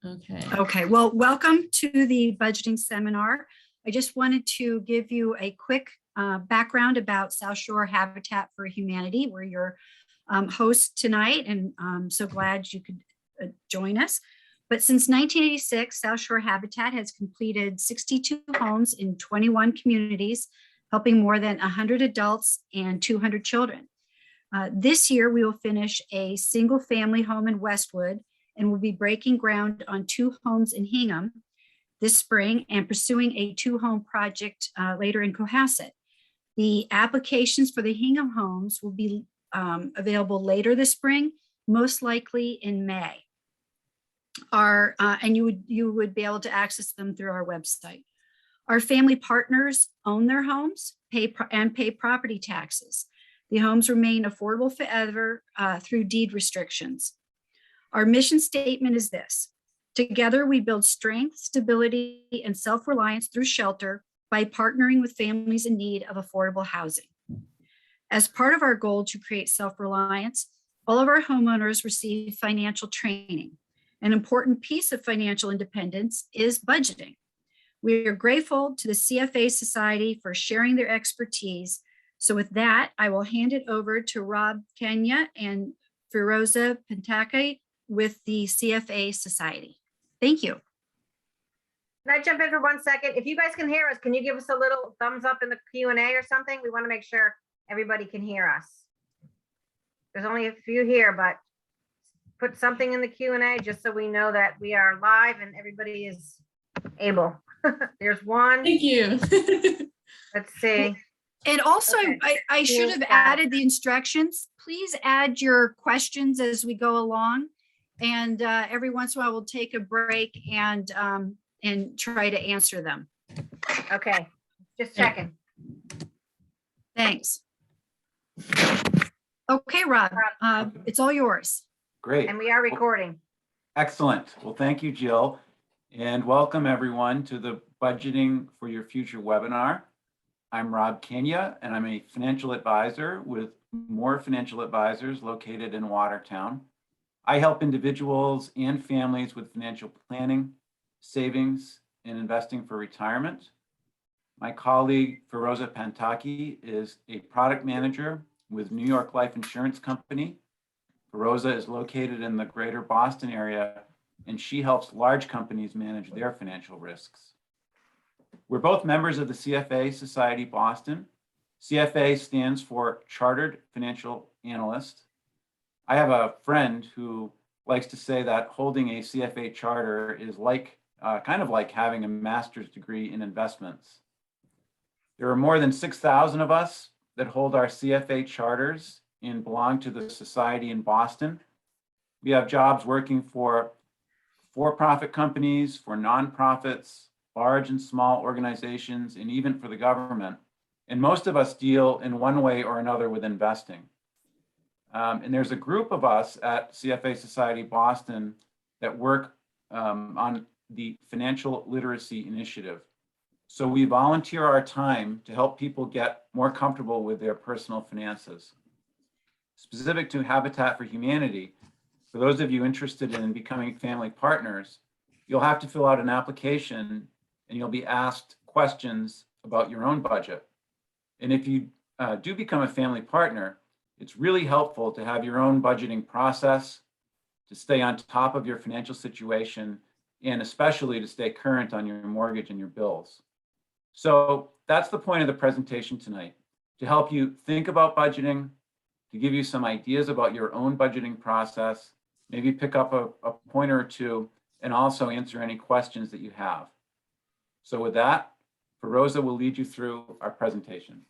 Okay. Okay, well, welcome to the budgeting seminar. I just wanted to give you a quick background about South Shore Habitat for Humanity. We're your host tonight, and I'm so glad you could join us. But since 1986, South Shore Habitat has completed 62 homes in 21 communities, helping more than 100 adults and 200 children. This year, we will finish a single family home in Westwood, and we'll be breaking ground on 2 homes in Hingham this spring and pursuing a 2-home project later in Cohasset. The applications for the Hingham homes will be available later this spring, most likely in May. And you would be able to access them through our website. Our family partners own their homes, pay property taxes. The homes remain affordable forever through deed restrictions. Our mission statement is this: together we build strength, stability, and self-reliance through shelter by partnering with families in need of affordable housing. As part of our goal to create self-reliance, all of our homeowners receive financial training. An important piece of financial independence is budgeting. We are grateful to the CFA Society for sharing their expertise. So with that, I will hand it over to Rob Kenya and Firoza Pentake with the CFA Society. Thank you. Can I jump in for 1 second? If you guys can hear us, can you give us a little thumbs up in the Q&A or something? We want to make sure everybody can hear us. There's only a few here, but put something in the Q&A just so we know that we are live and everybody is able. There's one. Thank you. Let's see. And also, Okay. I should have added the instructions. Please add your questions as we go along. And every once in a while, we'll take a break and try to answer them. Okay, just checking. Thanks. Okay, Rob, it's all yours. Great. And we are recording. Excellent. Well, thank you, Jill. And welcome everyone to the Budgeting for Your Future webinar. I'm Rob Kenya, and I'm a financial advisor with More Financial Advisors located in Watertown. I help individuals and families with financial planning, savings, and investing for retirement. My colleague, Firoza Pentake, is a product manager with New York Life Insurance Company. Firoza is located in the greater Boston area, and she helps large companies manage their financial risks. We're both members of the CFA Society Boston. CFA stands for Chartered Financial Analyst. I have a friend who likes to say that holding a CFA charter is like kind of like having a master's degree in investments. There are more than 6,000 of us that hold our CFA charters and belong to the society in Boston. We have jobs working for for-profit companies, for nonprofits, large and small organizations, and even for the government. And most of us deal in one way or another with investing. And there's a group of us at CFA Society Boston that work on the Financial Literacy Initiative. So we volunteer our time to help people get more comfortable with their personal finances. Specific to Habitat for Humanity, for those of you interested in becoming family partners, you'll have to fill out an application and you'll be asked questions about your own budget. And if you do become a family partner, it's really helpful to have your own budgeting process, to stay on top of your financial situation, and especially to stay current on your mortgage and your bills. So that's the point of the presentation tonight, to help you think about budgeting, to give you some ideas about your own budgeting process, maybe pick up a pointer or two, and also answer any questions that you have. So with that, Firoza will lead you through our presentation.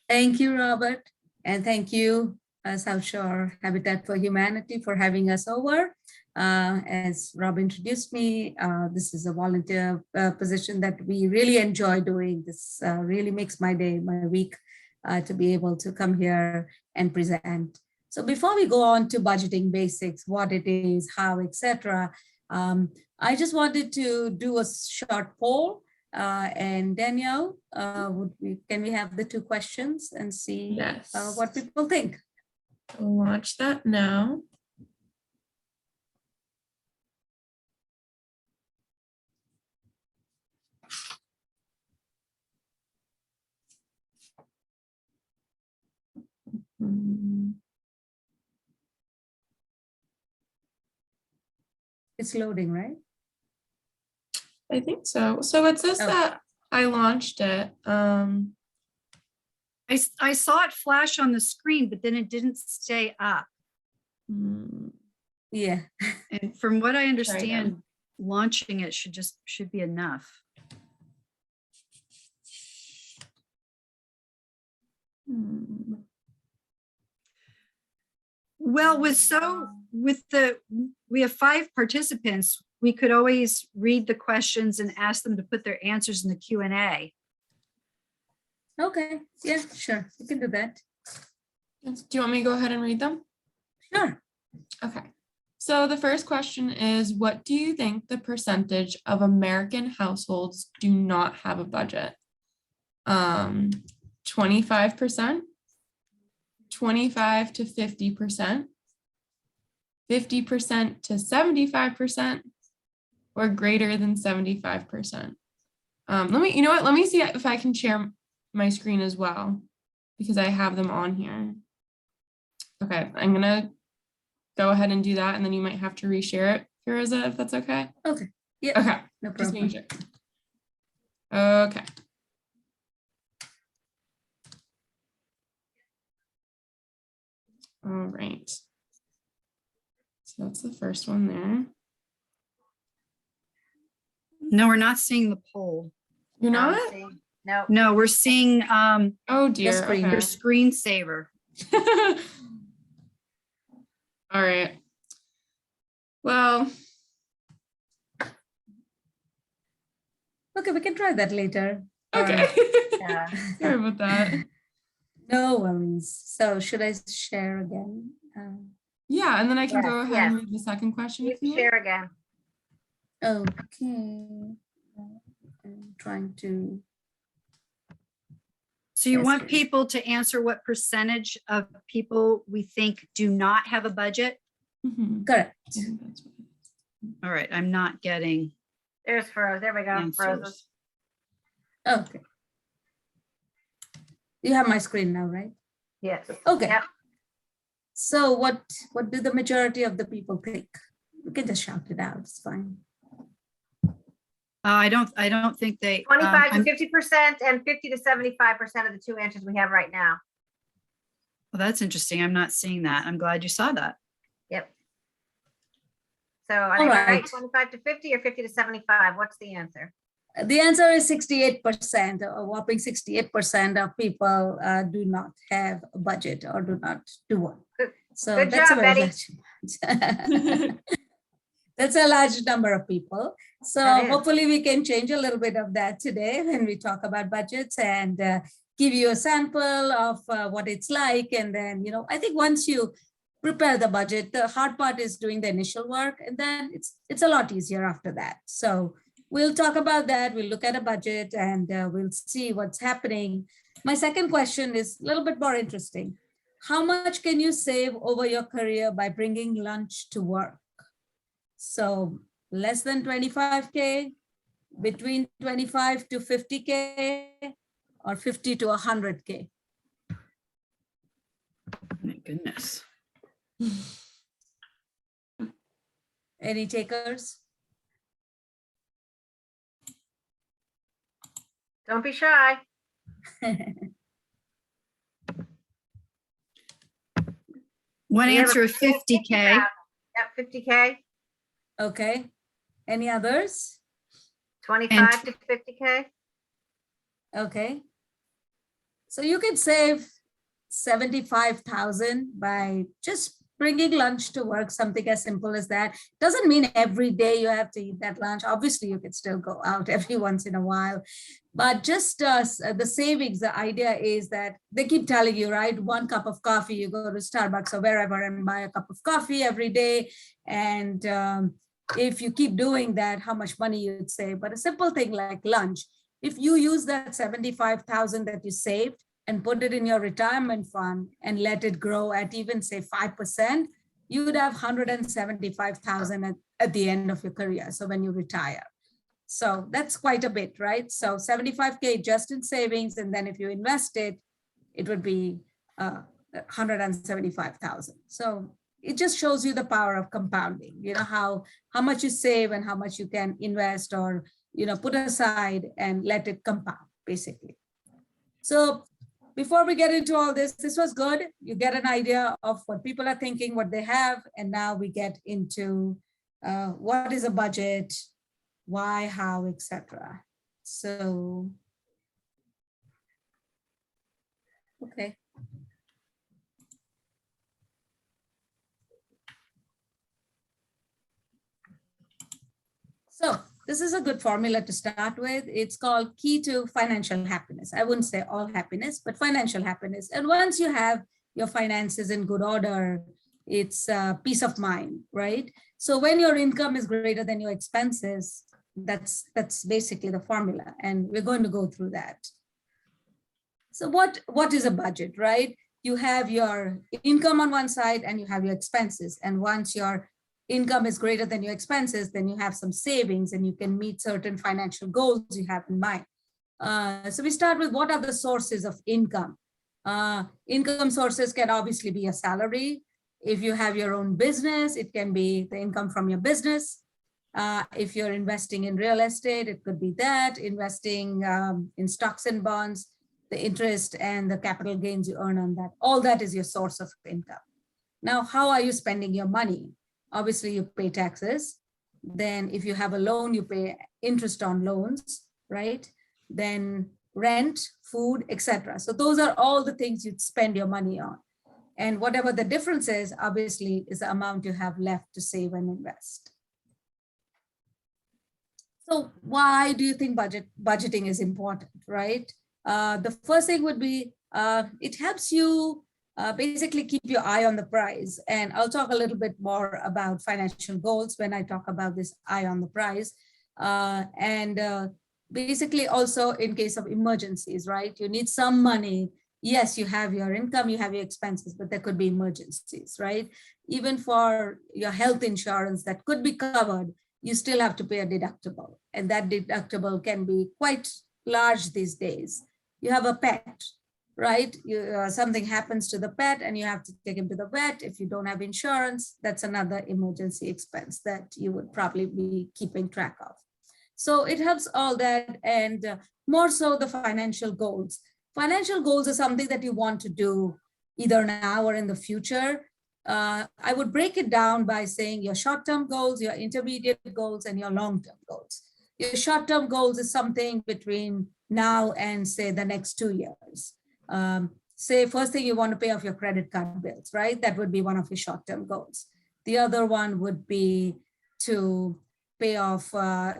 Thank you, Robert, and thank you, South Shore Habitat for Humanity, for having us over. As Rob introduced me, this is a volunteer position that we really enjoy doing. This really makes my day, my week, to be able to come here and present. So before we go on to budgeting basics, what it is, how, etc., I just wanted to do a short poll. And Danielle, can we have the 2 questions and see what people think? I'll launch that now. It's loading, right? I think so. So it says Oh. that I launched it. I saw it flash on the screen, but then it didn't stay up. hmm, Yeah. And from what I again. understand, launching it should be enough. hmm. Well, we have 5 participants. We could always read the questions and ask them to put their answers in the Q&A. Okay. Yeah, sure. You can do that. Do you want me to go ahead and read them? Sure. Okay. So the first question is, what do you think the percentage of American households do not have a budget? 25%, 25 to 50%, 50% to 75%, or greater than 75%. You know what? Let me see if I can share my screen as well, because I have them on here. Okay, I'm gonna go ahead and do that, and then you might have to reshare it, Firoza, if that's okay. Okay. Yeah. Okay, No just problem. making sure. Okay. All right. So that's the first one there. No, we're not seeing the poll. You're not? No. No, we're seeing Oh dear. screen. your Okay. screensaver. All right. Well, Okay, we can try that later. okay. Yeah. Sorry about that. No worries. So should I share again? Yeah, and then I can Yes, go ahead and read the second question You if you can want. share again. Okay. I'm trying to. So you Yes, want please. people to answer what percentage of people we think do not have a budget? Mhm. Correct. I think that's what it is. All right, I'm not getting There's Froze. There we go. Frozen. answers. Okay. You have my screen now, right? Yes. Okay. Yep. So what do the majority of the people think? We can just shout it out. It's fine. I don't think they. 25 to I'm- 50% and 50 to 75% of the 2 answers we have right now. Well, that's interesting. I'm not seeing that. I'm glad you saw that. Yep. So are they All right? right. 25 to 50 or 50 to 75? What's the answer? The answer is 68%. A whopping 68% of people do not have a budget or do not do one. Good- So good that's job, a very Betty. large. That's a large number of people. So That is. hopefully we can change a little bit of that today when we talk about budgets and give you a sample of what it's like. And then, I think once you prepare the budget, the hard part is doing the initial work, and then it's a lot easier after that. So we'll talk about that. We'll look at a budget and we'll see what's happening. My second question is a little bit more interesting. How much can you save over your career by bringing lunch to work? So less than 25K, between 25 to 50K, or 50 to 100K. My goodness. Any takers? Don't be shy. One We have a answer of 50K. Yep, 50K, Okay. Any others? 25 to 50K. Okay. So you could save 75,000 by just bringing lunch to work, something as simple as that. Doesn't mean every day you have to eat that lunch. Obviously, you could still go out every once in a while, but just the savings, the idea is that they keep telling you, right? 1 cup of coffee, you go to Starbucks or wherever and buy a cup of coffee every day. And if you keep doing that, how much money you'd save. But a simple thing like lunch, if you use that 75,000 that you saved and put it in your retirement fund and let it grow at even say 5%, you would have 175,000 at the end of your career. So when you retire. So that's quite a bit, right? So 75K just in savings. And then if you invest it, it would be 175,000. So it just shows you the power of compounding, how much you save and how much you can invest or, put aside and let it compound, basically. So before we get into all this was good. You get an idea of what people are thinking, what they have, and now we get into what is a budget, why, how, etc. So, okay. So this is a good formula to start with. It's called key to financial happiness. I wouldn't say all happiness, but financial happiness. And once you have your finances in good order, it's peace of mind, right? So when your income is greater than your expenses, that's basically the formula. And we're going to go through that. So what is a budget, right? You have your income on one side and you have your expenses. And once your income is greater than your expenses, then you have some savings and you can meet certain financial goals you have in mind. So we start with what are the sources of income? Income sources can obviously be a salary. If you have your own business, it can be the income from your business. If you're investing in real estate, it could be that. Investing in stocks and bonds, the interest and the capital gains you earn on that. All that is your source of income. Now, how are you spending your money? Obviously, you pay taxes. Then if you have a loan, you pay interest on loans, right? Then rent, food, etc. So those are all the things you'd spend your money on. And whatever the difference is, obviously, is the amount you have left to save and invest. So why do you think budgeting is important, right? The first thing would be, it helps you basically keep your eye on the prize. And I'll talk a little bit more about financial goals when I talk about this eye on the prize. Basically also in case of emergencies, right? You need some money. Yes, you have your income, you have your expenses, but there could be emergencies, right? Even for your health insurance that could be covered, you still have to pay a deductible. And that deductible can be quite large these days. You have a pet, right? Something happens to the pet and you have to take him to the vet. If you don't have insurance, that's another emergency expense that you would probably be keeping track of. So it helps all that, and more so the financial goals. Financial goals are something that you want to do either now or in the future. I would break it down by saying your short-term goals, your intermediate goals, and your long-term goals. Your short-term goals is something between now and say the next 2 years. Say first thing you want to pay off your credit card bills, right? That would be one of your short-term goals. The other one would be to pay off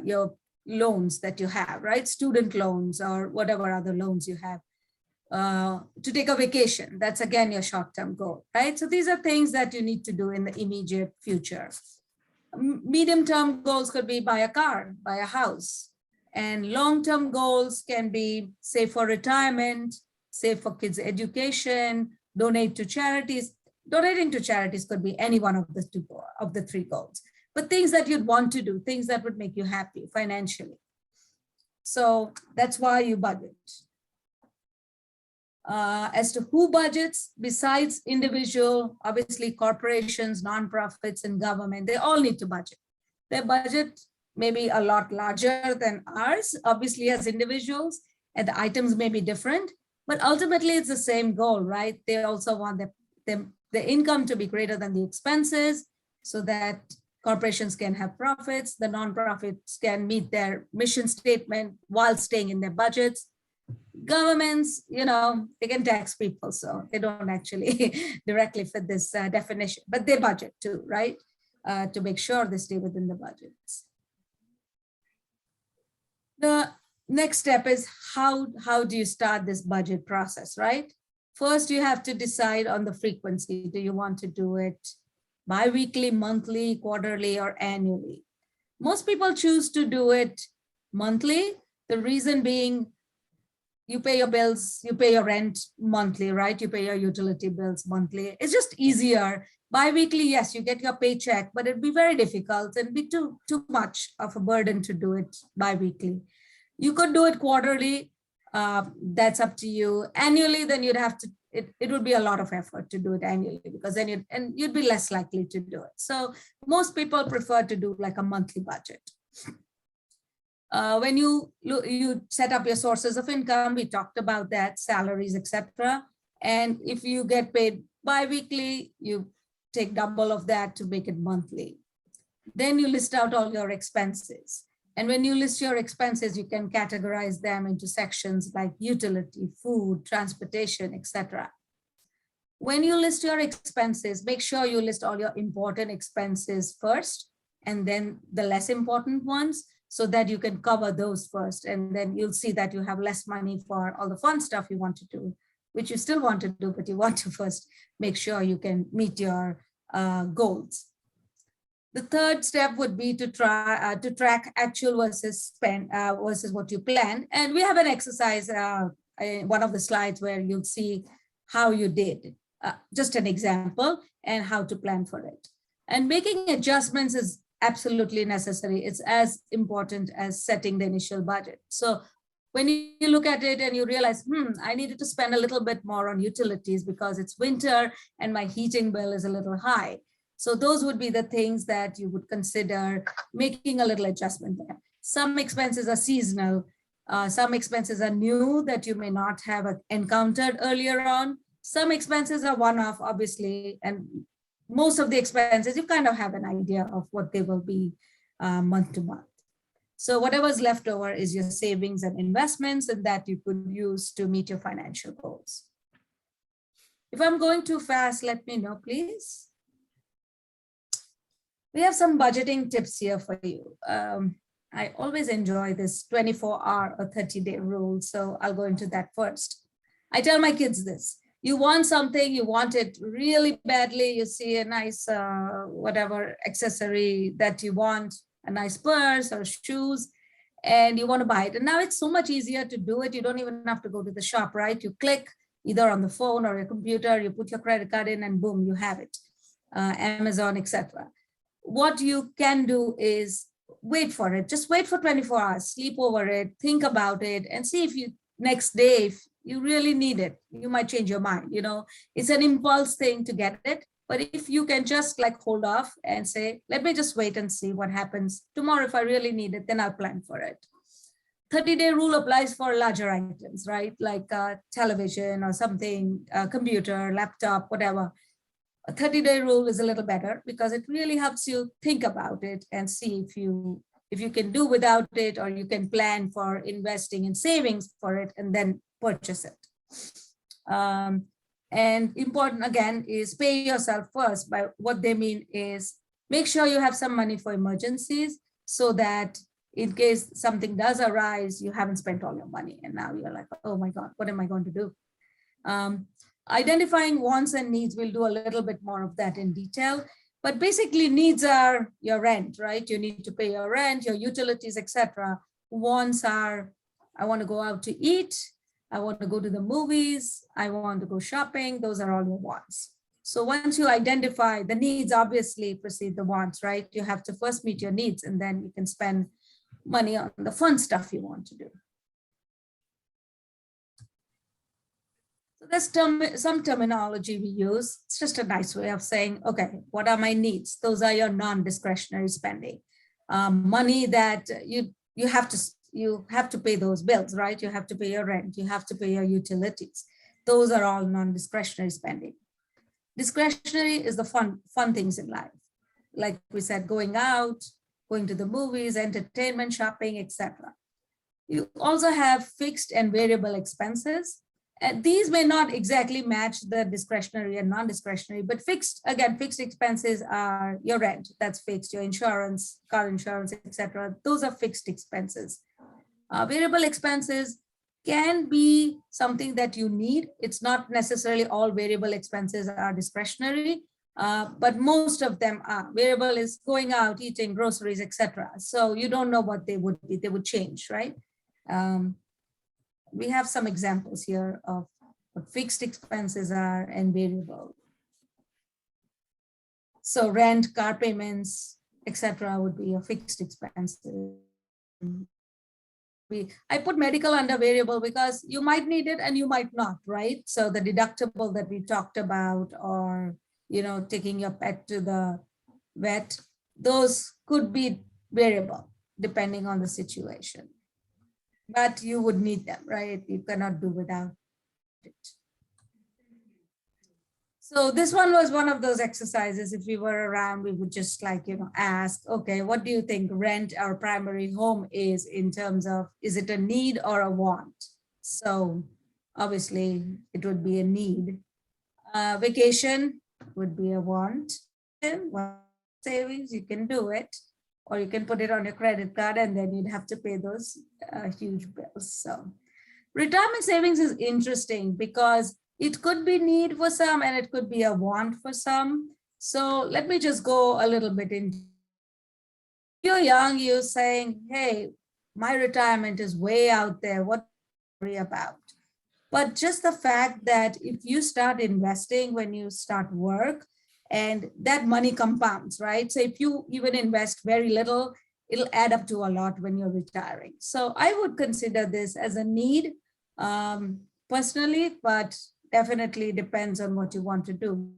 your loans that you have, right? Student loans or whatever other loans you have. To take a vacation, that's again your short-term goal, right? So these are things that you need to do in the immediate future. Medium-term goals could be buy a car, buy a house. And long-term goals can be save for retirement, save for kids' education, donate to charities. Donating to charities could be any one of the three goals, but things that you'd want to do, things that would make you happy financially. So that's why you budget. As to who budgets, besides individual, obviously corporations, nonprofits, and government, they all need to budget. Their budget may be a lot larger than ours, obviously as individuals, and the items may be different, but ultimately it's the same goal, right? They also want the income to be greater than the expenses so that corporations can have profits, the nonprofits can meet their mission statement while staying in their budgets. Governments, they can tax people, so they don't actually directly fit this definition, but they budget too, right? To make sure they stay within the budgets. The next step is how do you start this budget process, right? First, you have to decide on the frequency. Do you want to do it bi-weekly, monthly, quarterly, or annually? Most people choose to do it monthly. The reason being, you pay your bills, you pay your rent monthly, right? You pay your utility bills monthly. It's just easier. Bi-weekly, yes, you get your paycheck, but it'd be very difficult and be too much of a burden to do it bi-weekly. You could do it quarterly. That's up to you. Annually, then you'd have to it would be a lot of effort to do it annually, because then you'd be less likely to do it. So most people prefer to do like a monthly budget. When you set up your sources of income, we talked about that, salaries, etc. And if you get paid bi-weekly, you take double of that to make it monthly. Then you list out all your expenses. And when you list your expenses, you can categorize them into sections like utility, food, transportation, etc. When you list your expenses, make sure you list all your important expenses first, and then the less important ones, so that you can cover those first. And then you'll see that you have less money for all the fun stuff you want to do, which you still want to do, but you want to first make sure you can meet your goals. The third step would be to try to track actual versus spend versus what you planned. And we have an exercise in one of the slides where you'll see how you did, just an example, and how to plan for it. And making adjustments is absolutely necessary. It's as important as setting the initial budget. So when you look at it and you realize, I needed to spend a little bit more on utilities because it's winter and my heating bill is a little high. So those would be the things that you would consider making a little adjustment there. Some expenses are seasonal. Some expenses are new that you may not have encountered earlier on. Some expenses are one-off, obviously, and most of the expenses, you kind of have an idea of what they will be month to month. So whatever's left over is your savings and investments, and that you could use to meet your financial goals. If I'm going too fast, let me know, please. We have some budgeting tips here for you. I always enjoy this 24-hour or 30-day rule, so I'll go into that first. I tell my kids this: you want something, you want it really badly, you see a nice whatever accessory that you want, a nice purse or shoes, and you want to buy it. And now it's so much easier to do it. You don't even have to go to the shop, right? You click either on the phone or your computer, you put your credit card in, and boom, you have it. Amazon, etc. What you can do is wait for it. Just wait for 24 hours, sleep over it, think about it, and see if you next day, if you really need it, you might change your mind. You know, it's an impulse thing to get it. But if you can just like hold off and say, let me just wait and see what happens tomorrow. If I really need it, then I'll plan for it. 30-day rule applies for larger items, right? Like television or something, computer, laptop, whatever. A 30-day rule is a little better because it really helps you think about it and see if you can do without it, or you can plan for investing in savings for it and then purchase it. And important again is pay yourself first. By what they mean is make sure you have some money for emergencies, so that in case something does arise, you haven't spent all your money and now you're like, oh my God, what am I going to do? Identifying wants and needs, we'll do a little bit more of that in detail. But basically needs are your rent, right? You need to pay your rent, your utilities, etc. Wants are, I want to go out to eat, I want to go to the movies, I want to go shopping. Those are all your wants. So once you identify the needs, obviously precede the wants, right? You have to first meet your needs, and then you can spend money on the fun stuff you want to do. So there's some terminology we use. It's just a nice way of saying, okay, what are my needs? Those are your non-discretionary spending. Money that you have to pay those bills, right? You have to pay your rent, you have to pay your utilities. Those are all non-discretionary spending. Discretionary is the fun things in life. Like we said, going out, going to the movies, entertainment, shopping, etc. You also have fixed and variable expenses. And these may not exactly match the discretionary and non-discretionary, but fixed expenses are your rent, that's fixed, your insurance, car insurance, etc. Those are fixed expenses. Variable expenses can be something that you need. It's not necessarily all variable expenses are discretionary, but most of them are. Variable is going out, eating, groceries, etc. So you don't know what they would be. They would change, right? We have some examples here of what fixed expenses are and variable. So rent, car payments, etc. would be your fixed expenses. I put medical under variable because you might need it and you might not, right? So the deductible that we talked about, or, taking your pet to the vet, those could be variable depending on the situation. But you would need them, right? You cannot do without it. So this one was one of those exercises. If we were around, we would just ask, okay, what do you think rent our primary home is in terms of, is it a need or a want? So obviously it would be a need. Vacation would be a want. Savings, you can do it, or you can put it on your credit card and then you'd have to pay those huge bills. So retirement savings is interesting because it could be need for some and it could be a want for some. So let me just go a little bit in. You're young, you're saying, hey, my retirement is way out there. What do you worry about? But just the fact that if you start investing when you start work, and that money compounds, right? So if you even invest very little, it'll add up to a lot when you're retiring. So I would consider this as a need personally, but definitely depends on what you want to do.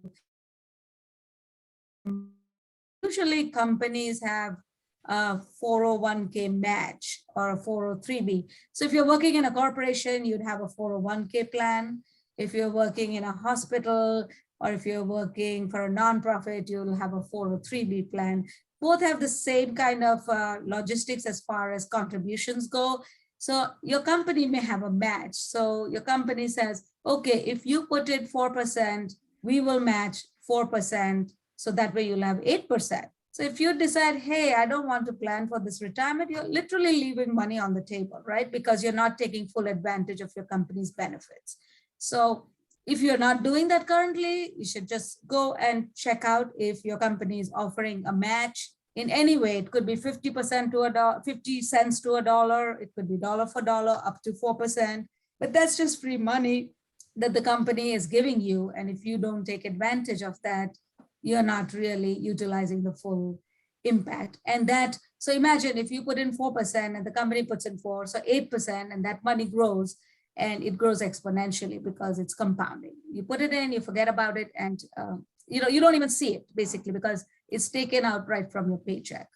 Usually companies have a 401k match or a 403b. So if you're working in a corporation, you'd have a 401k plan. If you're working in a hospital, or if you're working for a nonprofit, you'll have a 403b plan. Both have the same kind of logistics as far as contributions go. So your company may have a match. So your company says, okay, if you put in 4%, we will match 4%. So that way you'll have 8%. So if you decide, hey, I don't want to plan for this retirement, you're literally leaving money on the table, right? Because you're not taking full advantage of your company's benefits. So if you're not doing that currently, you should just go and check out if your company is offering a match in any way. It could be 50% to $1, 50 cents to $1. It could be dollar for dollar up to 4%. But that's just free money that the company is giving you. And if you don't take advantage of that, you're not really utilizing the full impact. And that, so imagine if you put in 4% and the company puts in 4%, so 8%, and that money grows. And it grows exponentially because it's compounding. You put it in, you forget about it, and you don't even see it basically because it's taken out right from your paycheck.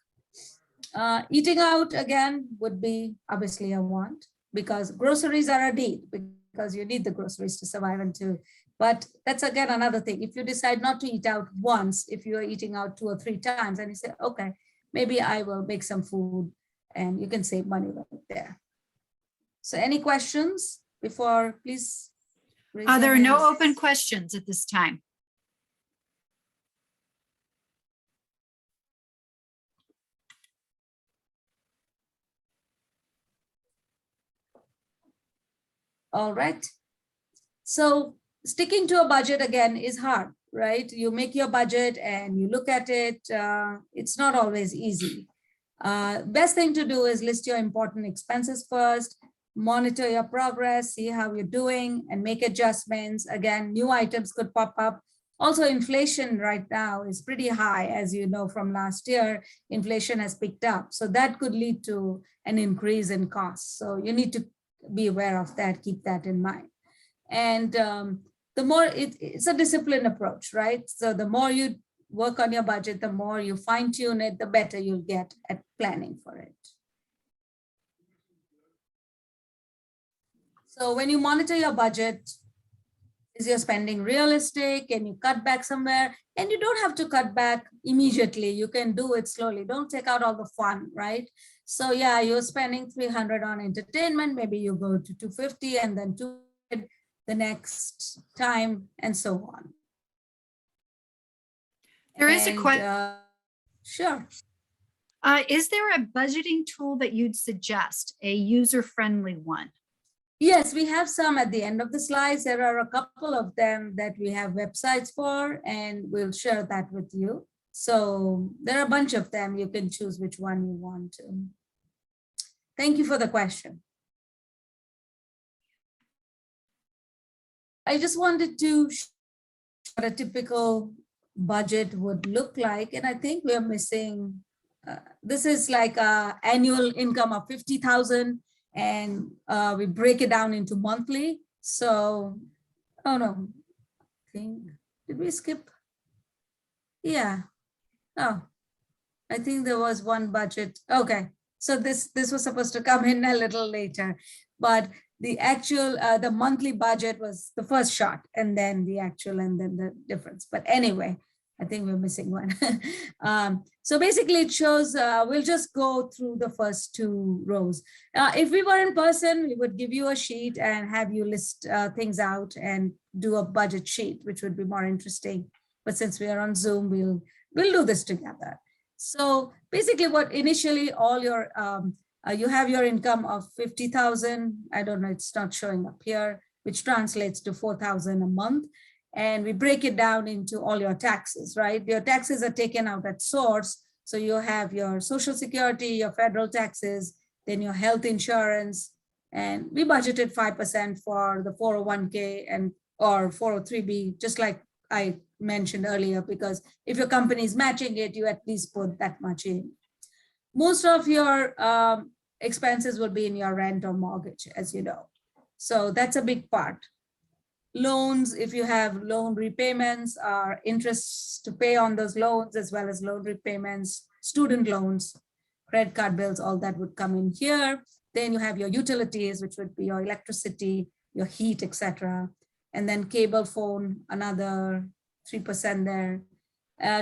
Eating out again would be obviously a want because groceries are a need because you need the groceries to survive and to. But that's again another thing. If you decide not to eat out once, if you are eating out 2 or 3 times, and you say, okay, maybe I will make some food, and you can save money right there. So any questions? Before, please. There are no open questions at this time. All right. So sticking to a budget again is hard, right? You make your budget and you look at it. It's not always easy. Best thing to do is list your important expenses first. Monitor your progress, see how you're doing, and make adjustments. Again, new items could pop up. Also, inflation right now is pretty high. As you know from last year, inflation has picked up. So that could lead to an increase in costs. So you need to be aware of that, keep that in mind. And the more, it's a disciplined approach, right? So the more you work on your budget, the more you fine tune it, the better you'll get at planning for it. So when you monitor your budget, is your spending realistic? Can you cut back somewhere? And you don't have to cut back immediately. You can do it slowly. Don't take out all the fun, right? So yeah, you're spending $300 on entertainment. Maybe you go to $250 and then $200 the next time and so on. There is a question. Sure. Is there a budgeting tool that you'd suggest, a user-friendly one? Yes, we have some at the end of the slides. There are a couple of them that we have websites for, and we'll share that with you. So there are a bunch of them. You can choose which one you want to. Thank you for the question. I just wanted to show what a typical budget would look like. And I think we're missing, this is like an annual income of 50,000. and we break it down into monthly. So, oh no, did we skip? Yeah. Oh, I think there was one budget. Okay, so this was supposed to come in a little later, but the actual the monthly budget was the first shot, and then the actual, and then the difference. But anyway, I think we're missing one. So basically, it shows. We'll just go through the first two rows. If we were in person, we would give you a sheet and have you list things out and do a budget sheet, which would be more interesting. But since we are on Zoom, we'll do this together. So basically, what initially all your you have your income of 50,000. I don't know, it's not showing up here, which translates to 4,000 a month. And we break it down into all your taxes, right? Your taxes are taken out at source. So you have your Social Security, your federal taxes, then your health insurance. And we budgeted 5% for the 401k and or 403b, just like I mentioned earlier, because if your company is matching it, you at least put that much in. Most of your expenses will be in your rent or mortgage, as you know. So that's a big part. Loans, if you have loan repayments or interests to pay on those loans, as well as loan repayments, student loans, credit card bills, all that would come in here. Then you have your utilities, which would be your electricity, your heat, etc. And then cable, phone, another 3% there.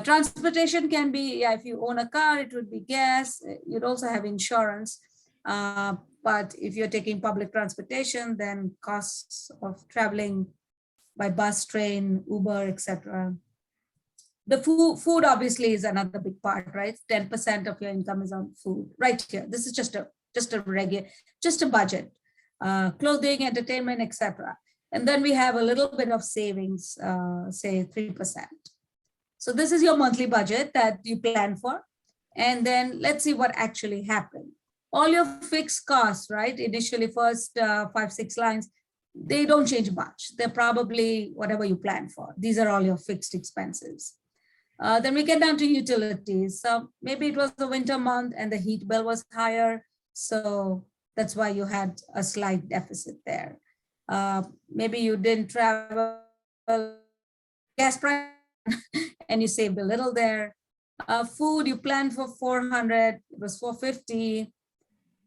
Transportation can be, yeah, if you own a car, it would be gas. You'd also have insurance. But if you're taking public transportation, then costs of traveling by bus, train, Uber, etc. The food obviously is another big part, right? 10% of your income is on food right here. This is just a budget, clothing, entertainment, etc. And then we have a little bit of savings, say 3%. So this is your monthly budget that you plan for. And then let's see what actually happened. All your fixed costs, right? Initially, first 5-6 lines, they don't change much. They're probably whatever you plan for. These are all your fixed expenses. Then we get down to utilities. So maybe it was the winter month and the heat bill was higher. So that's why you had a slight deficit there. Maybe you didn't travel, gas price, and you saved a little there. Food, you planned for 400, it was 450.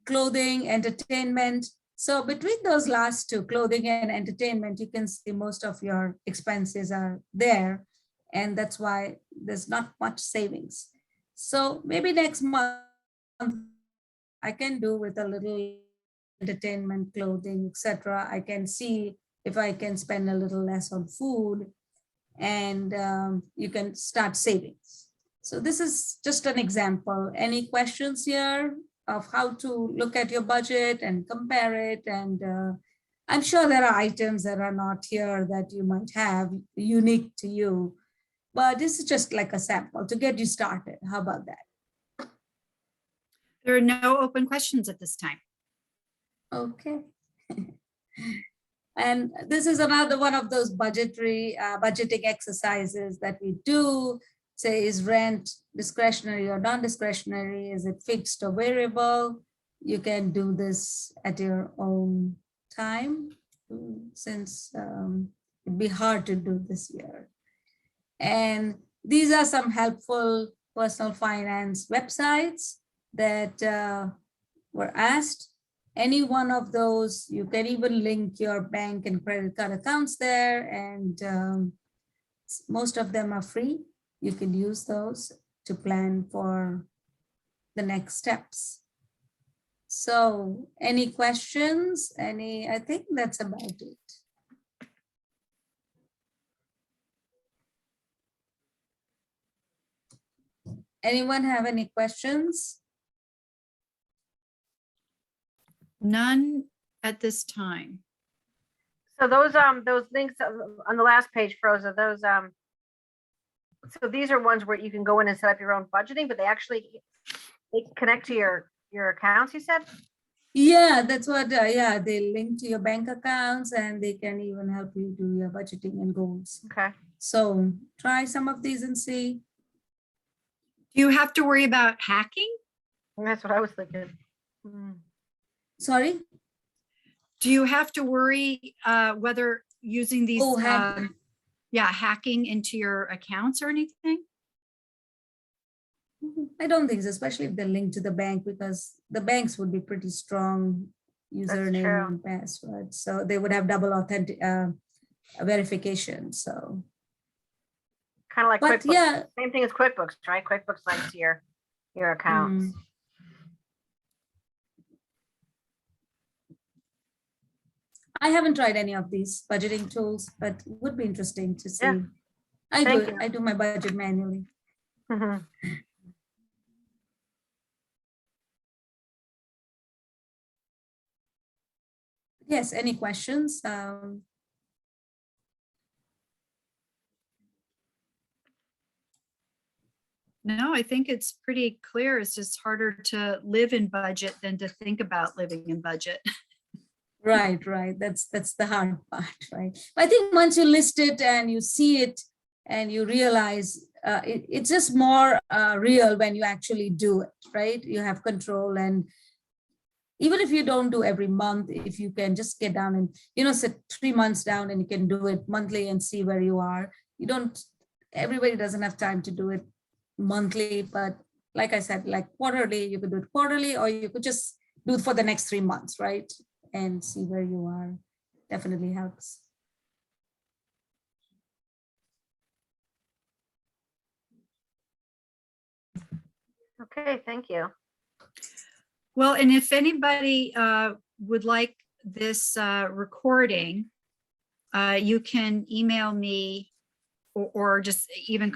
Clothing, entertainment. So between those last two, clothing and entertainment, you can see most of your expenses are there. And that's why there's not much savings. So maybe next month, I can do with a little entertainment, clothing, etc. I can see if I can spend a little less on food, and you can start savings. So this is just an example. Any questions here of how to look at your budget and compare it? And I'm sure there are items that are not here that you might have unique to you, but this is just like a sample to get you started. How about that? There are no open questions at this time. Okay. And this is another one of those budgeting exercises that we do. Say, is rent discretionary or non-discretionary? Is it fixed or variable? You can do this at your own time, since it'd be hard to do this year. And these are some helpful personal finance websites that were asked. Any one of those, you can even link your bank and credit card accounts there, and most of them are free. You can use those to plan for the next steps. So any questions? I think that's about it. Anyone have any questions? None at this time. So those links on the last page, Froze, are those, so these are ones where you can go in and set up your own budgeting, but they connect to your accounts, you said? Yeah, that's what, yeah, they link to your bank accounts, and they can even help you do your budgeting and goals. Okay. So try some of these and see. Do you have to worry about hacking? And that's what I was thinking. Hmm. Sorry? Do you have to worry whether using these, Oh, hacking. hacking into your accounts or anything? I don't think so, especially if they're linked to the bank, because the banks would be pretty strong username true. and password. So they would have double authentic verification. So, Kind of like but QuickBooks. yeah, Same thing as QuickBooks, right? QuickBooks links your accounts. mm, I haven't tried any of these budgeting tools, but it would be interesting to see. Yeah. I Thank do. you. I do my budget manually. Mhm. Yes. Any questions? No, I think it's pretty clear. It's just harder to live in budget than to think about living in budget. Right, right. That's the hard part, right? I think once you list it and you see it and you realize it's just more real when you actually do it, right? You have control, and even if you don't do every month, if you can just get down and sit 3 months down and you can do it monthly and see where you are. You don't. Everybody doesn't have time to do it monthly, but like I said, like quarterly, you could do it quarterly, or you could just do it for the next 3 months, right? And see where you are. Definitely helps. Okay, thank you. Well, and if anybody would like this recording, you can email me or just even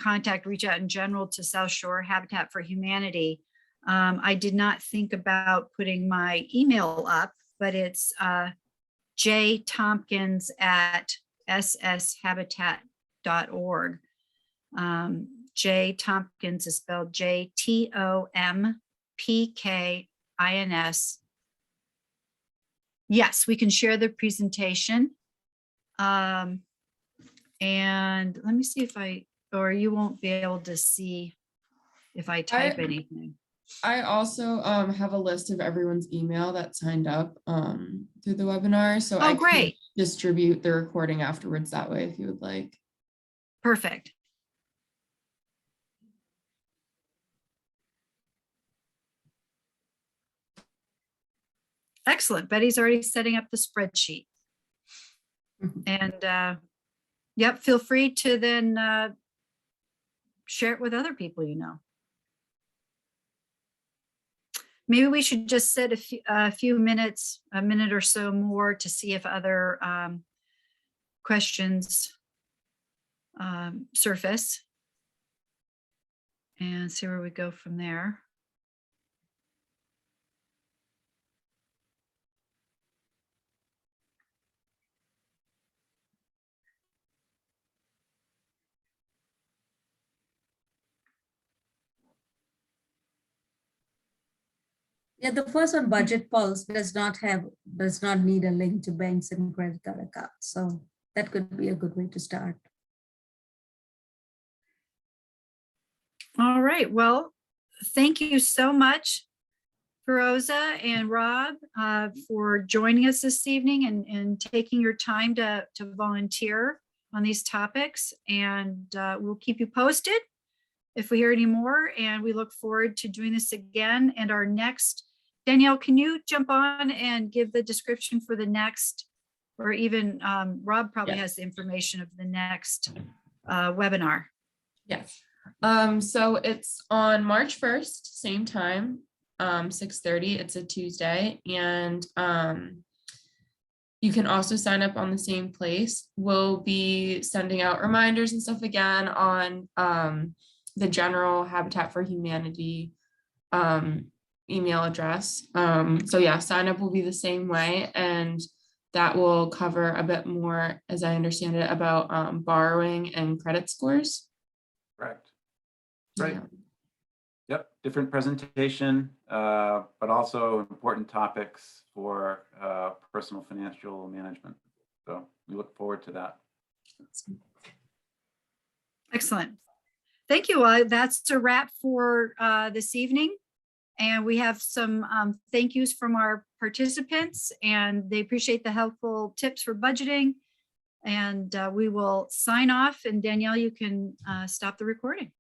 reach out in general to South Shore Habitat for Humanity. I did not think about putting my email up, but it's jtompkins@sshabitat.org. J Tompkins is spelled JTOMPKINS. Yes, we can share the presentation. And let me see if or you won't be able to see if I type anything. I also have a list of everyone's email that signed up through the webinar. So I Great. can distribute the recording afterwards that way if you would like. Perfect. Excellent. Betty's already setting up the spreadsheet. And yep, feel free to then share it with other people you know. Maybe we should just set a few minutes, a minute or so more, to see if other questions surface and see where we go from there. Yeah, the first one, Budget Pulse, does not need a link to banks and credit card accounts. So that could be a good way to start. All right. Well, thank you so much, Feroza and Rob, for joining us this evening and taking your time to volunteer on these topics. And we'll keep you posted if we hear any more. And we look forward to doing this again. And our next, Danielle, can you jump on and give the description for the next, or even Rob probably has the information of the next webinar. Yes. So it's on March 1st, same time, 6:30. It's a Tuesday, and you can also sign up on the same place. We'll be sending out reminders and stuff again on the general Habitat for Humanity email address. So yeah, sign up will be the same way, and that will cover a bit more, as I understand it, about borrowing and credit scores. Correct. Right. Yeah. Yep, different presentation, but also important topics for personal financial management. So we look forward to that. Excellent. Thank you. That's a wrap for this evening. And we have some thank yous from our participants, and they appreciate the helpful tips for budgeting. And we will sign off, and Danielle, you can stop the recording.